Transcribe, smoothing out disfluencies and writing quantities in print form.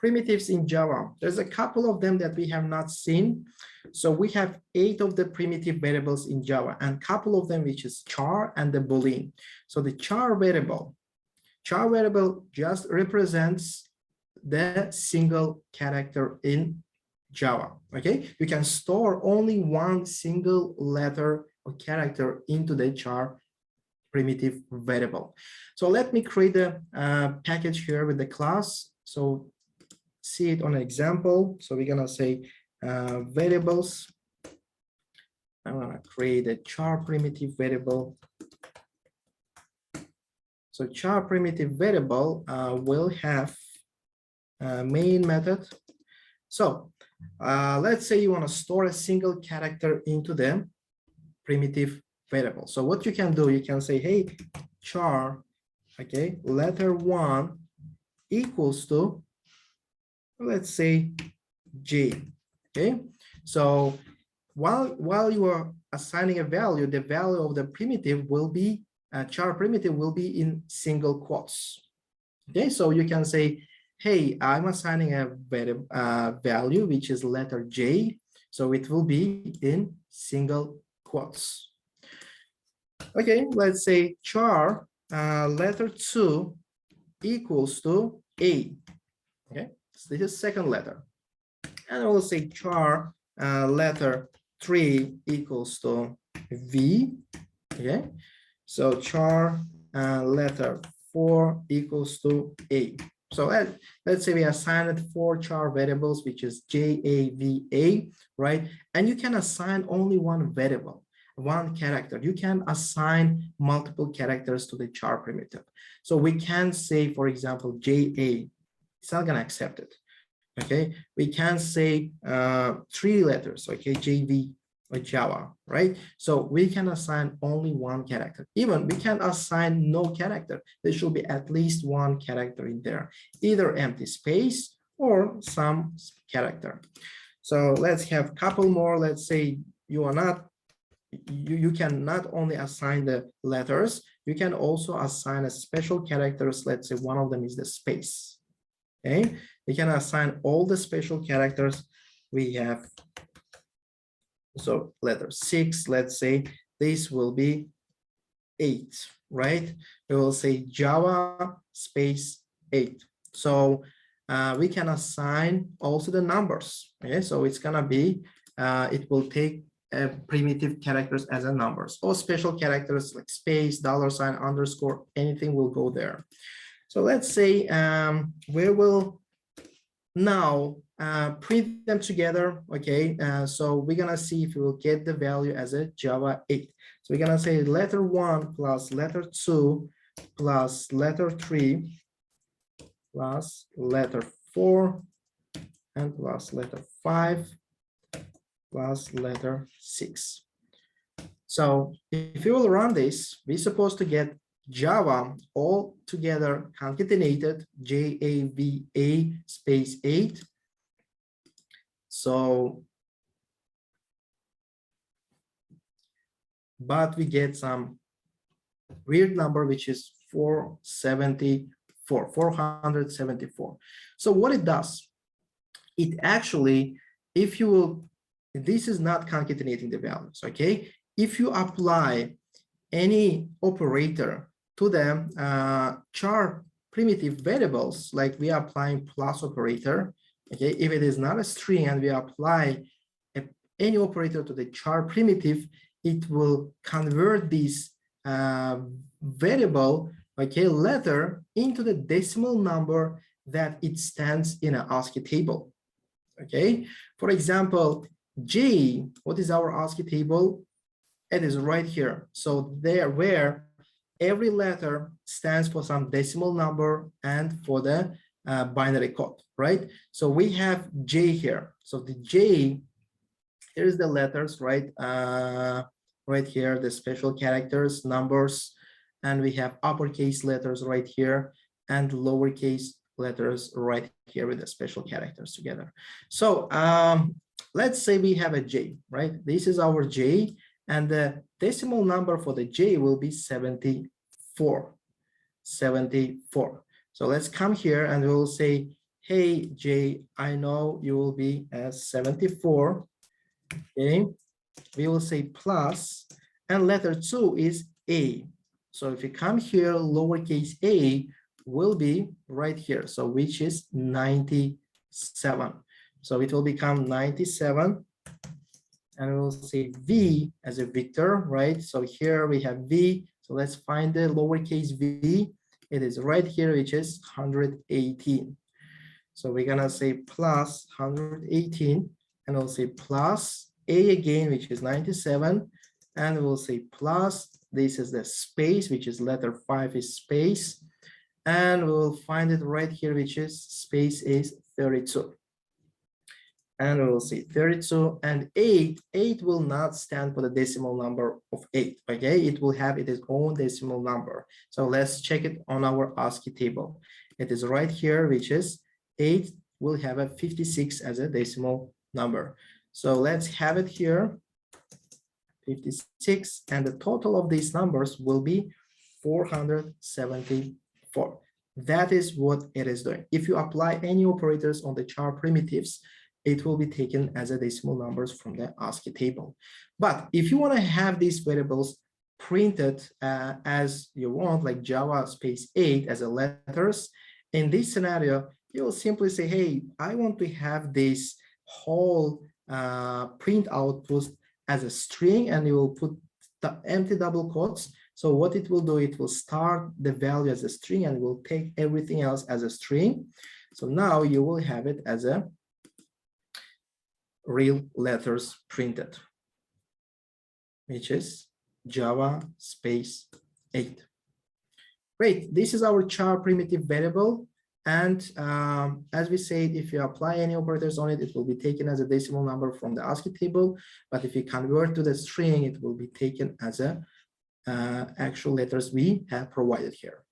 primitives in Java. There's a couple of them that we have not seen. So we have 8 of the primitive variables in Java, and a couple of them which is char and the boolean. So the char variable just represents the single character in Java. Okay, you can store only one single letter or character into the char primitive variable. So let me create a package here with the class. So see it on an example. So we're gonna say variables. I'm gonna create a char primitive variable. So char primitive variable will have a main method. So let's say you want to store a single character into the primitive variable. So what you can do, you can say, hey, char, okay, letter 1 equals to, let's say, J. Okay, so while you are assigning a value, the value of the primitive will be char primitive will be in single quotes. Okay, so you can say, hey, I'm assigning a value which is letter J, so it will be in single quotes. Okay, let's say char letter 2 equals to A. Okay, so this is second letter. And we'll say char letter 3 equals to V. Okay, so char letter 4 equals to A. So let's say we assigned 4 char variables, which is J, A, V, A, right? And you can assign only one variable, one character. You can assign multiple characters to the char primitive. So we can say, for example, JA, it's not gonna accept it. Okay, we can say 3 letters, okay, JV or Java, right? So we can assign only one character. Even we can assign no character. There should be at least one character in there, either empty space or some character. So let's have a couple more. Let's say you are not, you can not only assign the letters, you can also assign a special characters. Let's say one of them is the space. Okay, we can assign all the special characters we have. So letter 6, let's say this will be 8, right? We will say Java space 8. So we can assign also the numbers. Okay, so it's gonna be, it will take primitive characters as a numbers, or special characters like space, $, underscore, anything will go there. So let's say we will now print them together. Okay, so we're gonna see if we will get the value as a Java 8. So we're gonna say letter 1 plus letter 2 plus letter 3 plus letter 4 and plus letter 5 plus letter 6. So if you will run this, we're supposed to get Java all together concatenated JAVA space 8. So, but we get some weird number, which is 474. So what it does, it actually, if you will, this is not concatenating the values, okay? If you apply any operator to the char primitive variables, like we are applying plus operator, okay, if it is not a string and we apply any operator to the char primitive, it will convert this variable, okay, letter into the decimal number that it stands in an ASCII table. Okay, for example, J, what is our ASCII table? It is right here. So there, where every letter stands for some decimal number and for the binary code, right? So we have J here. So the J, here's the letters, right? Right here, the special characters, numbers, and we have uppercase letters right here and lowercase letters right here with the special characters together. So let's say we have a J, right? This is our J, and the decimal number for the J will be 74. So let's come here and we'll say hey, Jay, I know you will be at 74. Okay, we will say plus, and letter 2 is A. So if you come here, lowercase a will be right here. So which is 97. So it will become 97. And we'll say V as a Victor, right? So here we have V. So let's find the lowercase v. It is right here, which is 118. So we're gonna say plus 118, and we'll say plus A again, which is 97, and we'll say plus, this is the space, which is letter 5 is space, and we'll find it right here, which is space is 32. And we'll see 32 and 8. 8 will not stand for the decimal number of 8. Okay, it will have its own decimal number. So let's check it on our ASCII table. It is right here, which is 8 will have a 56 as a decimal number. So let's have it here, 56, and the total of these numbers will be 474. That is what it is doing. If you apply any operators on the char primitives, it will be taken as a decimal numbers from the ASCII table. But if you want to have these variables printed as you want, like Java space 8 as a letters, in this scenario, you'll simply say, hey, I want to have this whole print output as a string, and you will put the empty double quotes. So what it will do, it will start the value as a string and will take everything else as a string. So now you will have it as a real letters printed, which is Java space 8. Great, this is our char primitive variable. And as we said, if you apply any operators on it, it will be taken as a decimal number from the ASCII table. But if you convert to the string, it will be taken as a actual letters we have provided here.